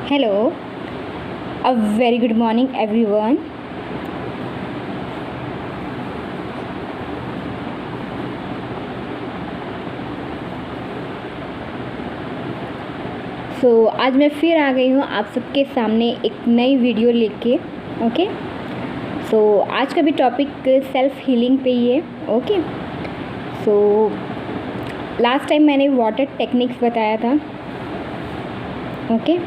Hello, a very good morning, everyone. आज मैं फिर आ गई हूँ आप सबके सामने एक नई वीडियो लेके। ओके, आज का भी टॉपिक सेल्फ हीलिंग पे ही है। ओके, लास्ट टाइम मैंने वाटर टेक्निक्स बताया था। ओके,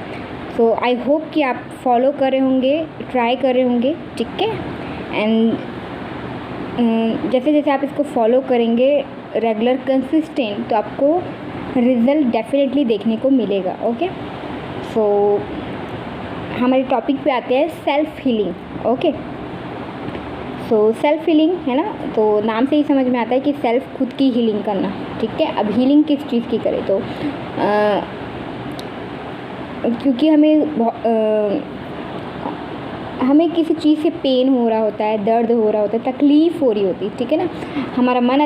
आई होप कि आप फॉलो कर रहे होंगे, ट्राई कर रहे होंगे, ठीक है। एंड जैसे जैसे आप इसको फॉलो करेंगे रेगुलर कंसिस्टेंट, तो आपको रिज़ल्ट डेफिनेटली देखने को मिलेगा। ओके, हमारे टॉपिक पे आते हैं self healing. Okay, self healing है ना, तो नाम से ही समझ में आता है कि सेल्फ खुद की हीलिंग करना, ठीक है। अब हीलिंग किस चीज़ की करें, तो क्योंकि हमें किसी चीज़ से पेन हो रहा होता है, दर्द हो रहा होता है, तकलीफ़ हो रही होती है, ठीक है ना। हमारा मन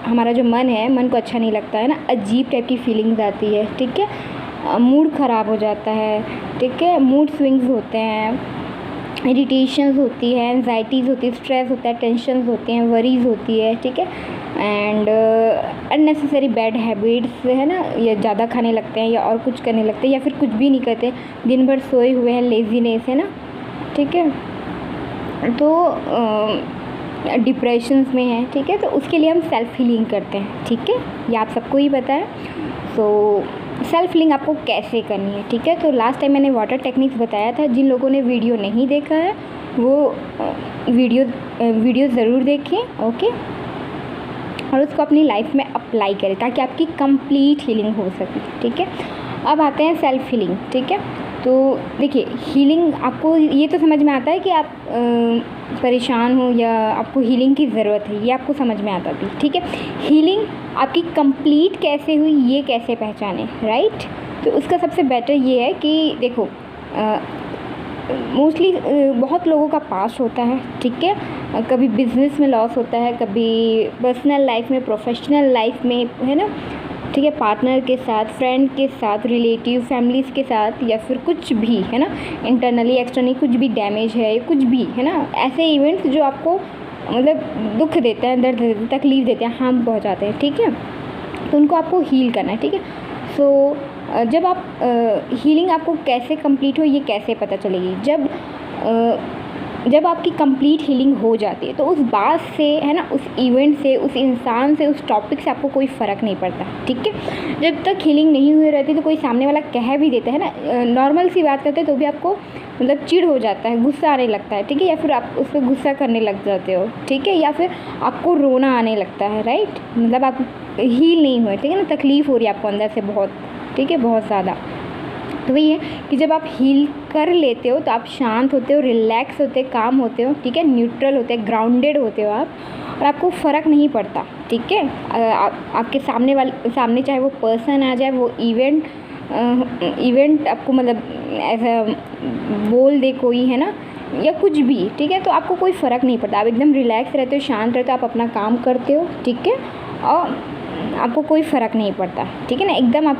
हमारा जो मन है, मन को अच्छा नहीं लगता है ना, अजीब टाइप की फीलिंग्स आती है, ठीक है। मूड ख़राब हो जाता है, ठीक है। मूड स्विंग्स होते हैं, इरिटेशंस होती है, एंजाइटीज़ होती है, स्ट्रेस होता है, टेंशन्स होती हैं, वरीज़ होती है, ठीक है। एंड अननेसेसरी बैड हैबिट्स है ना, या ज़्यादा खाने लगते हैं, या और कुछ करने लगते हैं, या फिर कुछ भी नहीं करते, दिन भर सोए हुए हैं, लेज़ीनेस है ना, ठीक है। तो डिप्रेशंस में है, ठीक है। तो उसके लिए हम सेल्फ हीलिंग करते हैं, ठीक है। ये आप सबको ही पता है। सेल्फ हीलिंग आपको कैसे करनी है, ठीक है। तो लास्ट टाइम मैंने वाटर टेक्निक्स बताया था। जिन लोगों ने वीडियो नहीं देखा है वो वीडियो ज़रूर देखें। ओके, और उसको अपनी लाइफ में अप्लाई करें ताकि आपकी कंप्लीट हीलिंग हो सके, ठीक है। अब आते हैं सेल्फ हीलिंग, ठीक है। तो देखिए, हीलिंग आपको ये तो समझ में आता है कि आप परेशान हो या आपको हीलिंग की ज़रूरत है, ये आपको समझ में आता थी, ठीक है। हीलिंग आपकी कंप्लीट कैसे हुई, ये कैसे पहचाने, राइट। तो उसका सबसे बेटर ये है कि देखो, मोस्टली बहुत लोगों का पास्ट होता है, ठीक है। कभी बिजनेस में लॉस होता है, कभी पर्सनल लाइफ में, प्रोफेशनल लाइफ में, है ना, ठीक है। पार्टनर के साथ, फ्रेंड के साथ, रिलेटिव, फैमिलीज़ के साथ, या फिर कुछ भी, है ना, इंटरनली एक्सटर्नली कुछ भी डैमेज है, कुछ भी, है ना, ऐसे इवेंट्स जो आपको मतलब दुख देते हैं, दर्द देते हैं, तकलीफ़ देते हैं, हार्म पहुँचाते हैं, ठीक है। तो उनको आपको हील करना है, ठीक है। जब आप हीलिंग आपको कैसे कंप्लीट हो, ये कैसे पता चलेगी, जब आपकी कंप्लीट हीलिंग हो जाती है, तो उस बात से, है ना, उस इवेंट से, उस इंसान से, उस टॉपिक से आपको कोई फ़र्क नहीं पड़ता, ठीक है। जब तक हीलिंग नहीं हुई रहती तो कोई सामने वाला कह भी देता है ना, नॉर्मल सी बात करते हैं तो भी आपको मतलब चिढ़ हो जाता है, गुस्सा आने लगता है, ठीक है, या फिर आप उस पर गुस्सा करने लग जाते हो, ठीक है, या फिर आपको रोना आने लगता है, राइट। मतलब आप हील नहीं हुए, ठीक है ना, तकलीफ़ हो रही है आपको अंदर से बहुत, ठीक है, बहुत ज़्यादा। तो वही है कि जब आप हील कर लेते हो तो आप शांत होते हो, रिलैक्स होते हो, काम होते हो, ठीक है, न्यूट्रल होते हैं, ग्राउंडेड होते हो आप, और आपको फ़र्क नहीं पड़ता, ठीक है। आपके सामने चाहे वो पर्सन आ जाए, वो इवेंट आपको मतलब ऐसा बोल दे कोई, है ना, या कुछ भी, ठीक है, तो आपको कोई फ़र्क नहीं पड़ता। आप एकदम रिलैक्स रहते हो, शांत रहते हो, आप अपना काम करते हो, ठीक है, और आपको कोई फ़र्क नहीं पड़ता, ठीक है ना, एकदम आप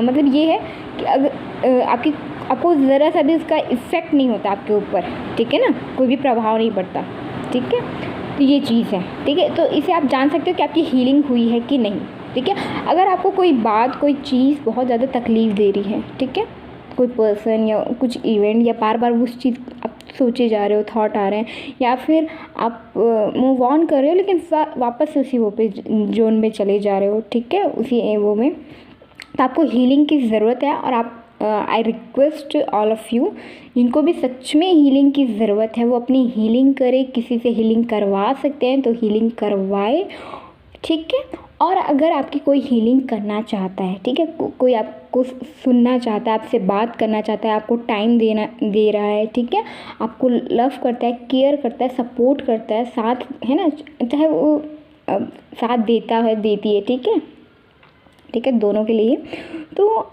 मतलब ये है कि अगर आपको ज़रा सा भी उसका इफ़ेक्ट नहीं होता आपके ऊपर, ठीक है ना, कोई भी प्रभाव नहीं पड़ता, ठीक है। तो ये चीज़ है, ठीक है। तो इसे आप जान सकते हो कि आपकी हीलिंग हुई है कि नहीं, ठीक है। अगर आपको कोई बात, कोई चीज़ बहुत ज़्यादा तकलीफ़ दे रही है, ठीक है, कोई पर्सन या कुछ इवेंट, या बार बार उस चीज़ आप सोचे जा रहे हो, थॉट आ रहे हैं, या फिर आप मूव ऑन कर रहे हो लेकिन वापस से उसी वो पे जोन में चले जा रहे हो, ठीक है, उसी वो में, तो आपको हीलिंग की ज़रूरत है। और आप I request all of you, जिनको भी सच में हीलिंग की ज़रूरत है, वो अपनी हीलिंग करें। किसी से हीलिंग करवा सकते हैं तो हीलिंग करवाए, ठीक है। और अगर आपकी कोई हीलिंग करना चाहता है, ठीक है, कोई आपको सुनना चाहता है, आपसे बात करना चाहता है, आपको टाइम दे रहा है, ठीक है, आपको लव करता है, केयर करता है, सपोर्ट करता है, साथ, है ना, चाहे वो साथ देता है, देती है, ठीक है, दोनों के लिए। तो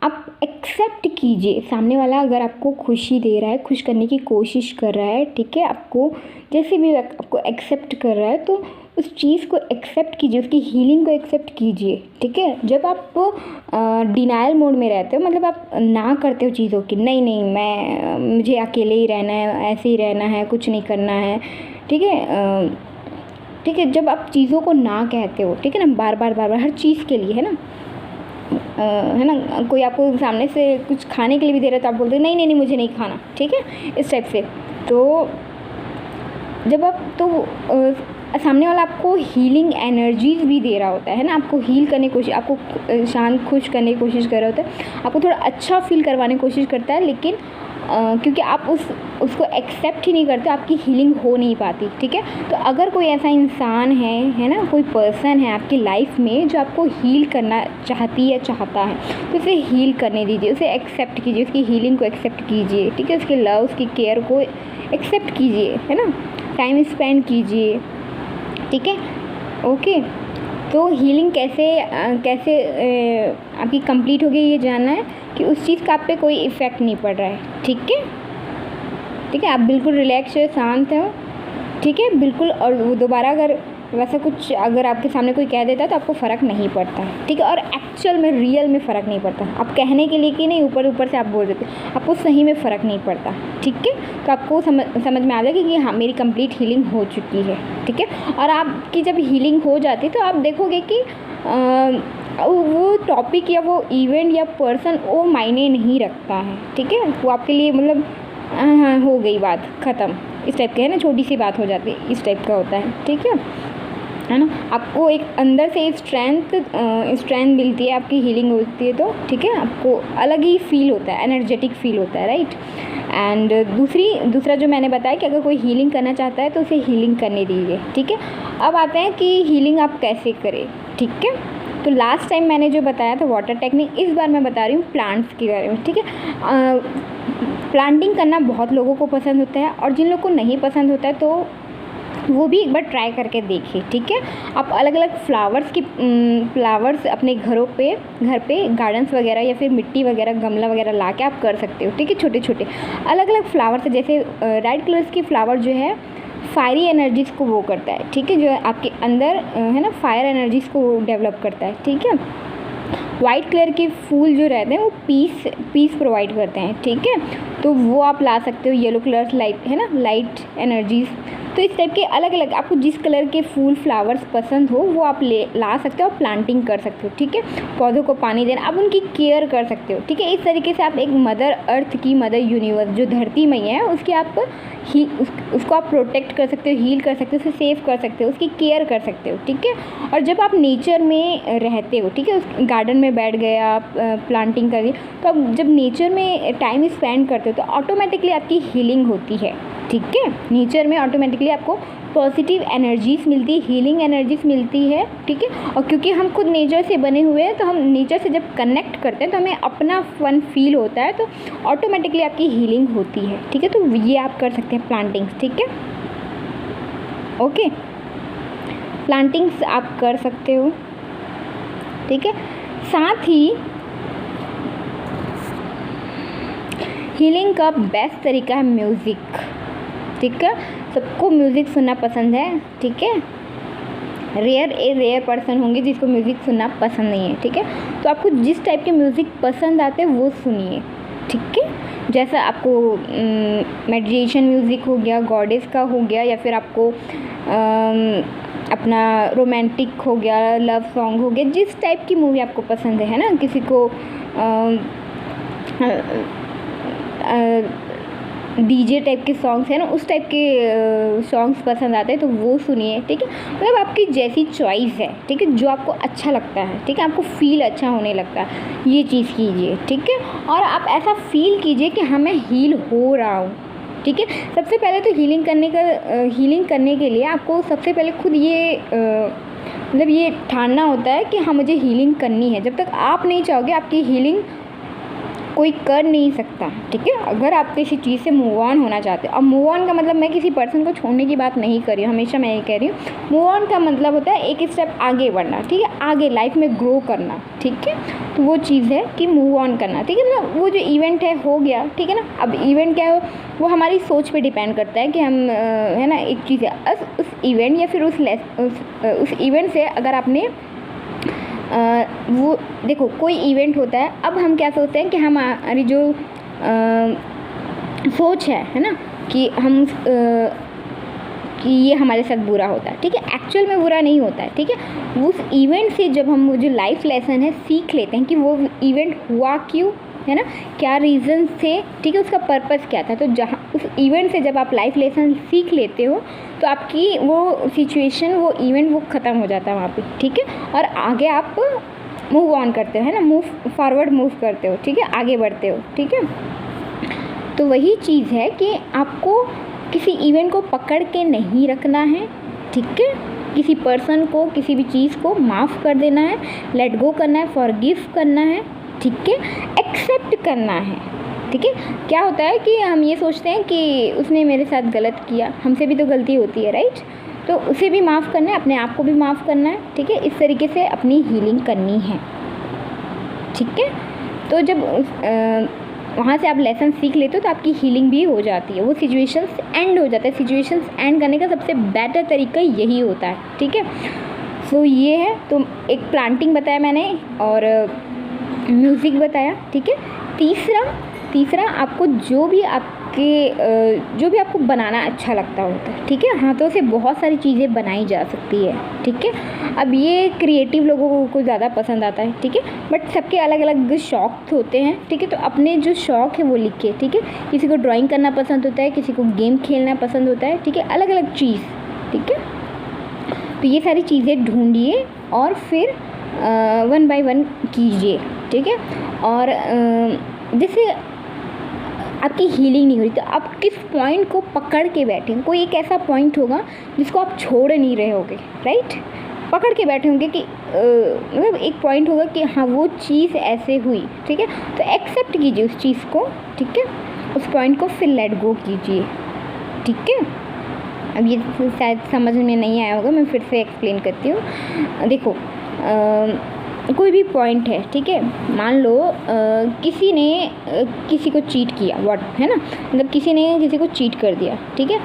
आप एक्सेप्ट कीजिए, सामने वाला अगर आपको खुशी दे रहा है, खुश करने की कोशिश कर रहा है, ठीक है, आपको जैसे भी आपको एक्सेप्ट कर रहा है, तो उस चीज़ को एक्सेप्ट कीजिए, उसकी हीलिंग को एक्सेप्ट कीजिए, ठीक है। जब आप डिनायल मोड में रहते हो, मतलब आप ना करते हो चीज़ों की, नहीं नहीं मुझे अकेले ही रहना है, ऐसे ही रहना है, कुछ नहीं करना है, ठीक है, ठीक है। जब आप चीज़ों को ना कहते हो, ठीक है ना, बार बार हर चीज़ के लिए, है ना, है ना, कोई आपको सामने से कुछ खाने के लिए भी दे रहा है तो आप बोलते हो नहीं नहीं नहीं मुझे नहीं खाना, ठीक है, इस टाइप से। तो जब आप सामने वाला आपको हीलिंग एनर्जीज भी दे रहा होता है ना, आपको हील करने की कोशिश, आपको शांत खुश करने की कोशिश कर रहा होता है, आपको थोड़ा अच्छा फील करवाने की कोशिश करता है, लेकिन क्योंकि आप उसको एक्सेप्ट ही नहीं करते, आपकी हीलिंग हो नहीं पाती, ठीक है। तो अगर कोई ऐसा इंसान है ना, कोई पर्सन है आपकी लाइफ में जो आपको हील करना चाहती है, चाहता है, तो उसे हील करने दीजिए, उसे एक्सेप्ट कीजिए, उसकी हीलिंग को एक्सेप्ट कीजिए, ठीक है, उसके लव, उसकी केयर को एक्सेप्ट कीजिए, है ना, टाइम स्पेंड कीजिए, ठीक है, ओके। तो हीलिंग कैसे आपकी कंप्लीट होगी, ये जानना है कि उस चीज़ का आप पे कोई इफ़ेक्ट नहीं पड़ रहा है, ठीक है, ठीक है, आप बिल्कुल रिलैक्स हो, शांत हो, ठीक है, बिल्कुल। और वो दोबारा अगर वैसा कुछ अगर आपके सामने कोई कह देता है तो आपको फ़र्क नहीं पड़ता है, ठीक है, और एक्चुअल में रियल में फ़र्क नहीं पड़ता। आप कहने के लिए कि नहीं, ऊपर से आप बोल देते, आपको सही में फ़र्क नहीं पड़ता, ठीक है। तो आपको समझ में आ जाएगी कि हाँ मेरी कंप्लीट हीलिंग हो चुकी है, ठीक है। और आपकी जब हीलिंग हो जाती है तो आप देखोगे कि वो टॉपिक या वो इवेंट या पर्सन वो मायने नहीं रखता है, ठीक है, वो आपके लिए मतलब हाँ हो गई बात ख़त्म, इस टाइप के, है ना, छोटी सी बात हो जाती है, इस टाइप का होता है, ठीक है ना। आपको एक अंदर से एक स्ट्रेंथ मिलती है, आपकी हीलिंग होती है तो, ठीक है, आपको अलग ही फील होता है, एनर्जेटिक फील होता है, राइट। एंड दूसरा जो मैंने बताया कि अगर कोई हीलिंग करना चाहता है तो उसे हीलिंग करने दीजिए, ठीक है। अब आते हैं कि हीलिंग आप कैसे करें, ठीक है। तो लास्ट टाइम मैंने जो बताया था वाटर टेक्निक, इस बार मैं बता रही हूँ प्लांट्स के बारे में, ठीक है। प्लांटिंग करना बहुत लोगों को पसंद होता है, और जिन लोगों को नहीं पसंद होता है तो वो भी एक बार ट्राई करके देखिए, ठीक है। आप अलग अलग फ्लावर्स अपने घर पे गार्डन्स वगैरह या फिर मिट्टी वगैरह, गमला वगैरह ला के आप कर सकते हो, ठीक है। छोटे छोटे अलग अलग फ्लावर्स, जैसे रेड कलर्स की फ्लावर जो है फायरी एनर्जीज़ को वो करता है, ठीक है, जो आपके अंदर है ना फायर एनर्जीज़ को डेवलप करता है, ठीक है। वाइट कलर के फूल जो रहते हैं वो पीस प्रोवाइड करते हैं, ठीक है, तो वो आप ला सकते हो। येलो कलर्स लाइट, है ना, लाइट एनर्जीज़। तो इस टाइप के अलग अलग आपको जिस कलर के फूल फ्लावर्स पसंद हो वो आप ला सकते हो और प्लांटिंग कर सकते हो, ठीक है। पौधों को पानी देना, आप उनकी केयर कर सकते हो, ठीक है। इस तरीके से आप एक मदर अर्थ की, मदर यूनिवर्स जो धरती मैया है उसकी आप उसको आप प्रोटेक्ट कर सकते हो, हील कर सकते हो, उसे सेव कर सकते हो, उसकी केयर कर सकते हो, ठीक है। और जब आप नेचर में रहते हो, ठीक है, उस गार्डन में बैठ गए आप, प्लांटिंग कर दी, तो आप जब नेचर में टाइम स्पेंड करते हो तो ऑटोमेटिकली आपकी हीलिंग होती है, ठीक है। नेचर में ऑटोमेटिकली आपको पॉजिटिव एनर्जीज़ मिलती है, हीलिंग एनर्जीज़ मिलती है, ठीक है। और क्योंकि हम खुद नेचर से बने हुए हैं तो हम नेचर से जब कनेक्ट करते हैं तो हमें अपना फन फील होता है, तो ऑटोमेटिकली आपकी हीलिंग होती है, ठीक है। तो ये आप कर सकते हैं प्लांटिंग्स, ठीक है, ओके। प्लांटिंग्स आप कर सकते हो, ठीक है। साथ ही हीलिंग का बेस्ट तरीका है म्यूज़िक, ठीक है। सबको म्यूज़िक सुनना पसंद है, ठीक है। रेयर पर्सन होंगे जिसको म्यूज़िक सुनना पसंद नहीं है, ठीक है। तो आपको जिस टाइप के म्यूज़िक पसंद आते हैं वो सुनिए, ठीक है। जैसा आपको मेडिटेशन म्यूज़िक हो गया, गॉडेस का हो गया, या फिर आपको अपना रोमांटिक हो गया, लव सॉन्ग हो गया, जिस टाइप की मूवी आपको पसंद है ना। किसी को डीजे टाइप के सॉन्ग्स है ना, उस टाइप के सॉन्ग्स पसंद आते हैं तो वो सुनिए, ठीक है। मतलब आपकी जैसी चॉइस है, ठीक है, जो आपको अच्छा लगता है, ठीक है, आपको फील अच्छा होने लगता है, ये चीज़ कीजिए, ठीक है। और आप ऐसा फील कीजिए कि हाँ मैं हील हो रहा हूँ, ठीक है। सबसे पहले तो हीलिंग करने के लिए आपको सबसे पहले खुद ये मतलब ये ठानना होता है कि हाँ मुझे हीलिंग करनी है। जब तक आप नहीं चाहोगे आपकी हीलिंग कोई कर नहीं सकता, ठीक है। अगर आप किसी चीज़ से मूव ऑन होना चाहते हो, अब मूव ऑन का मतलब मैं किसी पर्सन को छोड़ने की बात नहीं कर रही हूँ, हमेशा मैं ये कह रही हूँ मूव ऑन का मतलब होता है एक स्टेप आगे बढ़ना, ठीक है, आगे लाइफ में ग्रो करना, ठीक है। तो वो चीज़ है कि मूव ऑन करना, ठीक है ना। वो जो इवेंट है हो गया, ठीक है ना। अब इवेंट क्या है, वो हमारी सोच पे डिपेंड करता है कि हम है ना, एक चीज़ है उस इवेंट या फिर उस इवेंट से अगर आपने वो देखो कोई इवेंट होता है, अब हम क्या सोचते हैं कि हमारी जो सोच है ना, कि हम कि ये हमारे साथ बुरा होता है, ठीक है। एक्चुअल में बुरा नहीं होता है, ठीक है। उस इवेंट से जब हम वो जो लाइफ लेसन है सीख लेते हैं कि वो इवेंट हुआ क्यों, है ना, क्या रीज़न थे, ठीक है, उसका पर्पस क्या था। तो जहाँ उस इवेंट से जब आप लाइफ लेसन सीख लेते हो तो आपकी वो सिचुएशन, वो इवेंट वो ख़त्म हो जाता है वहाँ पे, ठीक है। और आगे आप मूव ऑन करते हो, है ना, मूव फॉरवर्ड मूव करते हो, ठीक है, आगे बढ़ते हो, ठीक है। तो वही चीज़ है कि आपको किसी इवेंट को पकड़ के नहीं रखना है, ठीक है। किसी पर्सन को, किसी भी चीज़ को माफ़ कर देना है, लेट गो करना है, फॉरगिव करना है, ठीक है, एक्सेप्ट करना है, ठीक है। क्या होता है कि हम ये सोचते हैं कि उसने मेरे साथ गलत किया, हमसे भी तो गलती होती है, राइट। तो उसे भी माफ़ करना है, अपने आप को भी माफ़ करना है, ठीक है। इस तरीके से अपनी हीलिंग करनी है, ठीक है। तो जब वहाँ से आप लेसन सीख लेते हो तो आपकी हीलिंग भी हो जाती है, वो सिचुएशंस एंड हो जाता है। सिचुएशंस एंड करने का सबसे बेटर तरीका यही होता है, ठीक है। सो ये है, तो एक प्लांटिंग बताया मैंने और म्यूज़िक बताया, ठीक है। तीसरा आपको जो भी आपको बनाना अच्छा लगता होता है, ठीक है। हाथों से बहुत सारी चीज़ें बनाई जा सकती है, ठीक है। अब ये क्रिएटिव लोगों को ज़्यादा पसंद आता है, ठीक है, बट सबके अलग अलग शौक़ होते हैं, ठीक है। तो अपने जो शौक़ है वो लिखिए, ठीक है। किसी को ड्राइंग करना पसंद होता है, किसी को गेम खेलना पसंद होता है, ठीक है, अलग अलग चीज़, ठीक है। तो ये सारी चीज़ें ढूंढिए और फिर 1 बाय 1 कीजिए, ठीक है। और जैसे आपकी हीलिंग नहीं हो रही तो आप किस पॉइंट को पकड़ के बैठे, कोई एक ऐसा पॉइंट होगा जिसको आप छोड़ नहीं रहे होगे, राइट। पकड़ के बैठे होंगे कि मतलब एक पॉइंट होगा कि हाँ वो चीज़ ऐसे हुई, ठीक है। तो एक्सेप्ट कीजिए उस चीज़ को, ठीक है, उस पॉइंट को फिर लेट गो कीजिए, ठीक है। अब ये शायद समझ में नहीं आया होगा, मैं फिर से एक्सप्लेन करती हूँ। देखो कोई भी पॉइंट है, ठीक है, मान लो किसी ने किसी को चीट किया, है ना, मतलब किसी ने किसी को चीट कर दिया, ठीक है,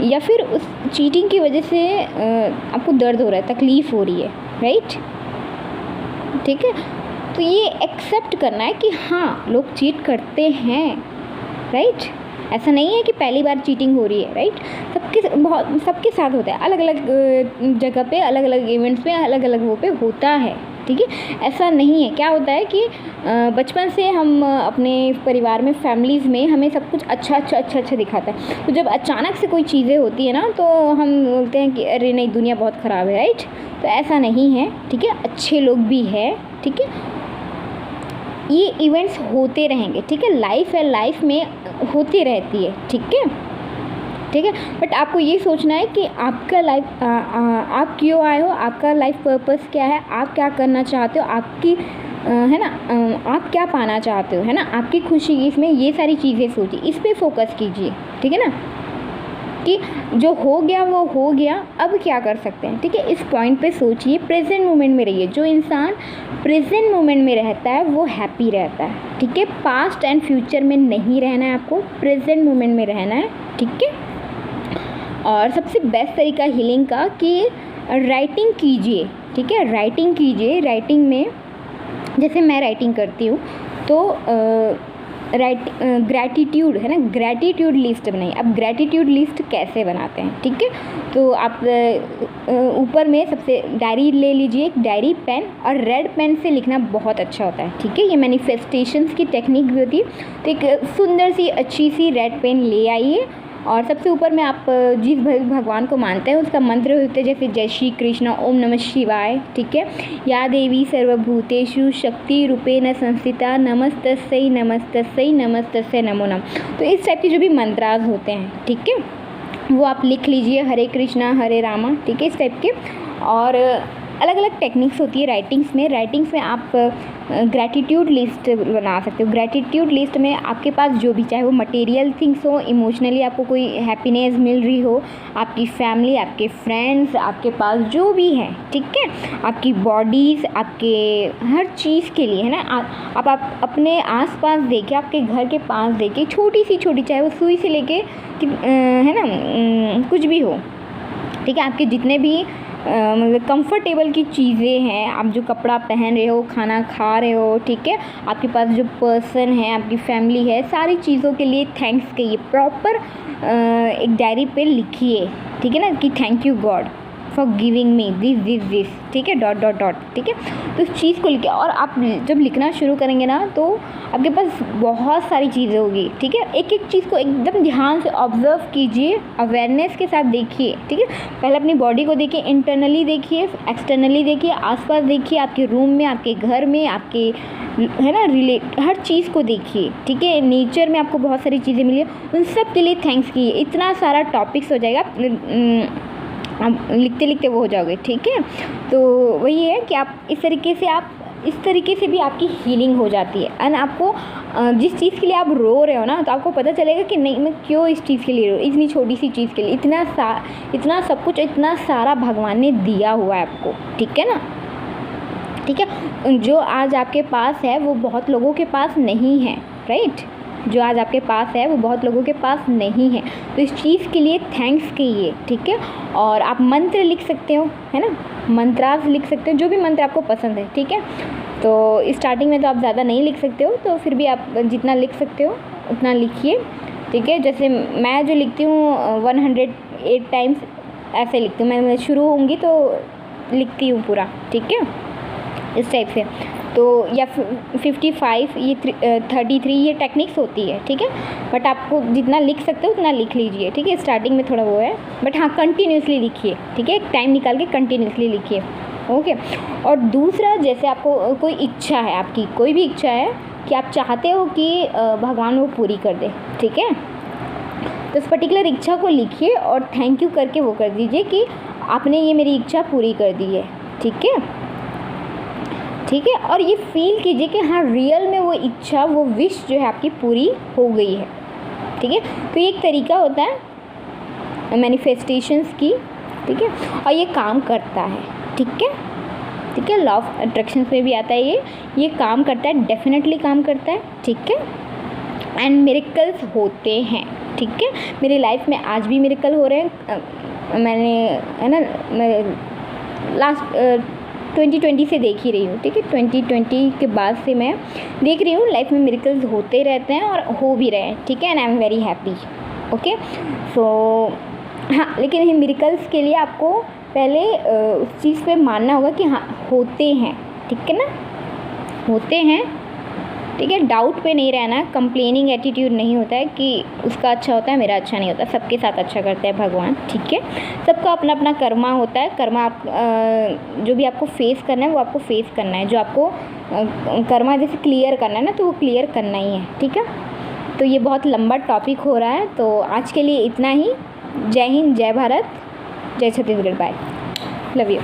या फिर उस चीटिंग की वजह से आपको दर्द हो रहा है, तकलीफ़ हो रही है, राइट, ठीक है। तो ये एक्सेप्ट करना है कि हाँ लोग चीट करते हैं, राइट। ऐसा नहीं है कि पहली बार चीटिंग हो रही है, राइट। सबके साथ होता है, अलग अलग जगह पे, अलग अलग इवेंट्स पे, अलग अलग वो पे होता है, ठीक है। ऐसा नहीं है, क्या होता है कि बचपन से हम अपने परिवार में, फैमिलीज़ में हमें सब कुछ अच्छा दिखाता है। तो जब अचानक से कोई चीज़ें होती है ना तो हम बोलते हैं कि अरे नहीं दुनिया बहुत ख़राब है, राइट। तो ऐसा नहीं है, ठीक है, अच्छे लोग भी हैं, ठीक है। ये इवेंट्स होते रहेंगे, ठीक है, लाइफ है, लाइफ में होती रहती है, ठीक है, ठीक है। बट आपको ये सोचना है कि आपका लाइफ आप क्यों आए हो, आपका लाइफ पर्पस क्या है, आप क्या करना चाहते हो, आपकी है ना, आप क्या पाना चाहते हो, है ना, आपकी खुशी इसमें, ये सारी चीज़ें सोचिए, इस पे फोकस कीजिए, ठीक है ना, कि जो हो गया वो हो गया, अब क्या कर सकते हैं, ठीक है। इस पॉइंट पे सोचिए, प्रेजेंट मोमेंट में रहिए। जो इंसान प्रेजेंट मोमेंट में रहता है वो हैप्पी रहता है, ठीक है। पास्ट एंड फ्यूचर में नहीं रहना है, आपको प्रेजेंट मोमेंट में रहना है, ठीक है। और सबसे बेस्ट तरीका हीलिंग का कि राइटिंग कीजिए, ठीक है, राइटिंग कीजिए। राइटिंग में जैसे मैं राइटिंग करती हूँ तो ग्रैटिट्यूड है ना, ग्रैटिट्यूड लिस्ट बनाइए। अब ग्रैटिट्यूड लिस्ट कैसे बनाते हैं, ठीक है। तो आप ऊपर में सबसे डायरी ले लीजिए, एक डायरी पेन, और रेड पेन से लिखना बहुत अच्छा होता है, ठीक है। ये मैनिफेस्टेशंस की टेक्निक भी होती है। तो एक सुंदर सी अच्छी सी रेड पेन ले आइए और सबसे ऊपर में आप जिस भगवान को मानते हैं उसका मंत्र होते हैं, जैसे जय श्री कृष्ण, ओम नमः शिवाय, ठीक है, या देवी सर्वभूतेषु शक्ति रूपेण संस्थिता, नमस्तस्यै नमस्तस्यै नमस्तस्यै नमो नमः। तो इस टाइप के जो भी मंत्रास होते हैं, ठीक है, वो आप लिख लीजिए, हरे कृष्णा हरे रामा, ठीक है, इस टाइप के। और अलग अलग टेक्निक्स होती है राइटिंग्स में आप ग्रैटिट्यूड लिस्ट बना सकते हो। ग्रैटिट्यूड लिस्ट में आपके पास जो भी, चाहे वो मटेरियल थिंग्स हो, इमोशनली आपको कोई हैप्पीनेस मिल रही हो, आपकी फैमिली, आपके फ्रेंड्स, आपके पास जो भी है, ठीक है, आपकी बॉडीज़, आपके हर चीज़ के लिए, है ना। आप अपने आसपास देखिए, आपके घर के पास देखिए, छोटी सी चाहे वो सुई से लेके है ना, कुछ भी हो, ठीक है, आपके जितने भी मतलब कंफर्टेबल की चीज़ें हैं, आप जो कपड़ा पहन रहे हो, खाना खा रहे हो, ठीक है, आपके पास जो पर्सन है, आपकी फैमिली है, सारी चीज़ों के लिए थैंक्स कहिए। प्रॉपर एक डायरी पे लिखिए, ठीक है ना, कि thank you God for giving me this, ठीक है, डॉट, ठीक है। तो उस चीज़ को लिखिए, और आप जब लिखना शुरू करेंगे ना तो आपके पास बहुत सारी चीज़ें होगी, ठीक है। एक एक चीज़ को एकदम ध्यान से ऑब्जर्व कीजिए, अवेयरनेस के साथ देखिए, ठीक है। पहले अपनी बॉडी को देखिए, इंटरनली देखिए, एक्सटर्नली देखिए, आसपास देखिए, आपके रूम में, आपके घर में, आपके, है ना, हर चीज़ को देखिए, ठीक है। नेचर में आपको बहुत सारी चीज़ें मिली, उन सब के लिए थैंक्स कीजिए। इतना सारा टॉपिक्स हो जाएगा, आप लिखते लिखते वो हो जाओगे, ठीक है। तो वही है कि आप इस तरीके से भी आपकी हीलिंग हो जाती है। एंड आपको जिस चीज़ के लिए आप रो रहे हो ना, तो आपको पता चलेगा कि नहीं, मैं क्यों इस चीज़ के लिए रो, इतनी छोटी सी चीज़ के लिए इतना सब कुछ, इतना सारा भगवान ने दिया हुआ है आपको, ठीक है ना, ठीक है। जो आज आपके पास है वो बहुत लोगों के पास नहीं है, राइट। जो आज आपके पास है वो बहुत लोगों के पास नहीं है। तो इस चीज़ के लिए थैंक्स कहिए, ठीक है। और आप मंत्र लिख सकते हो, है ना, मंत्रास लिख सकते हो, जो भी मंत्र आपको पसंद है, ठीक है। तो स्टार्टिंग में तो आप ज़्यादा नहीं लिख सकते हो, तो फिर भी आप जितना लिख सकते हो उतना लिखिए, ठीक है। जैसे मैं जो लिखती हूँ 108 टाइम्स ऐसे लिखती हूँ, मैं शुरू होंगी तो लिखती हूँ पूरा, ठीक है, इस टाइप से। तो या 55, ये 33, ये टेक्निक्स होती है, ठीक है। बट आपको जितना लिख सकते हो उतना लिख लीजिए, ठीक है। स्टार्टिंग में थोड़ा वो है, बट हाँ, कंटिन्यूसली लिखिए, ठीक है, एक टाइम निकाल के कंटिन्यूसली लिखिए, ओके। और दूसरा, जैसे आपको कोई इच्छा है, आपकी कोई भी इच्छा है कि आप चाहते हो कि भगवान वो पूरी कर दे, ठीक है, तो उस पर्टिकुलर इच्छा को लिखिए और थैंक यू करके वो कर दीजिए कि आपने ये मेरी इच्छा पूरी कर दी है, ठीक है, ठीक है। और ये फील कीजिए कि हाँ, रियल में वो इच्छा, वो विश जो है आपकी पूरी हो गई है, ठीक है। तो ये एक तरीका होता है मैनिफेस्टेशंस की, ठीक है, और ये काम करता है, ठीक है, ठीक है। लॉ ऑफ अट्रैक्शन में भी आता है ये काम करता है, डेफिनेटली काम करता है, ठीक है। एंड मिरेकल्स होते हैं, ठीक है। मेरी लाइफ में आज भी मिरेकल हो रहे हैं। मैंने, है ना, मैं लास्ट 2020 से देख ही रही हूँ, ठीक है। 2020 के बाद से मैं देख रही हूँ लाइफ में मिरेकल्स होते रहते हैं और हो भी रहे हैं, ठीक है। And I am very happy, okay. So हाँ, लेकिन इन मिरेकल्स के लिए आपको पहले उस चीज़ पे मानना होगा कि हाँ, होते हैं, ठीक है ना, होते हैं, ठीक है। डाउट पे नहीं रहना, कंप्लेनिंग एटीट्यूड नहीं होता है कि उसका अच्छा होता है, मेरा अच्छा नहीं होता। सबके साथ अच्छा करते हैं भगवान, ठीक है। सबका अपना अपना कर्मा होता है। कर्मा आप जो भी आपको फेस करना है वो आपको फेस करना है, जो आपको कर्मा जैसे क्लियर करना है ना, तो वो क्लियर करना ही है, ठीक है। तो ये बहुत लंबा टॉपिक हो रहा है, तो आज के लिए इतना ही। जय हिंद, जय भारत, जय छत्तीसगढ़, बाय, लव यू।